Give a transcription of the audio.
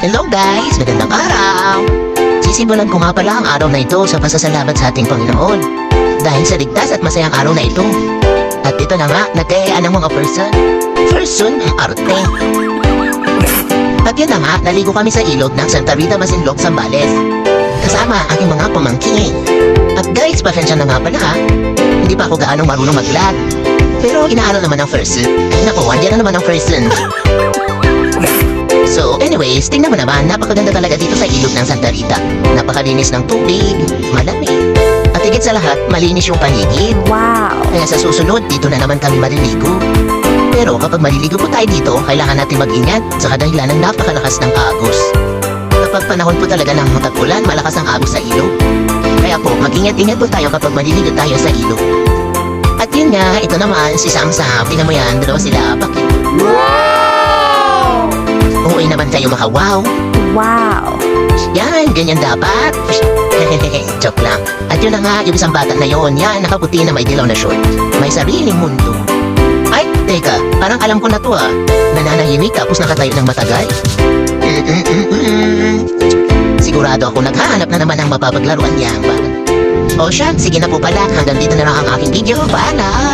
Hello guys! Magandang araw! Sisimulan ko nga pala ang araw na ito sa pasasalamat sa ating Panginoon dahil sa ligtas at masayang araw na ito. At ito na nga, nagkayaan ng mga person ang arte. At yun na nga, naligo kami sa ilog ng Santa Rita Masinloc, Zambales kasama ang aking mga pamangkin. At guys, pasensya na nga pala ha, hindi pa ako gaano marunong mag-vlog. Pero inaaral naman ang person. Naku, andyan na naman ang person. So anyways, tingnan mo naman, napakaganda talaga dito sa ilog ng Santa Rita. Napakalinis ng tubig, malamig. At higit sa lahat, malinis yung paligid. Wow! Kaya sa susunod, dito na naman kami maliligo. Pero kapag maliligo po tayo dito, kailangan natin mag-ingat sa kadahilan ng napakalakas ng agos. Kapag panahon po talaga ng tag-ulan, malakas ang agos sa ilog. Kaya po, mag-ingat-ingat po tayo kapag maliligo tayo sa ilog. At yun nga, ito naman, si Sam-Sam, tingnan mo yan, dalawa sila, bakit? Wow! Uuwi naman kayo makawaw. Wow! Yan, ganyan dapat. Joke lang. At yun na nga, yung isang bata na yon, yan, nakaputi na may dilaw na short. May sariling mundo. Ay, teka, parang alam ko na to ah. Nananahimik tapos nakatayo ng matagal. Sigurado ako naghahanap na naman ng mapapaglaruan niyang bata. O siya, sige na po pala, hanggang dito na lang ang aking video. Paalam!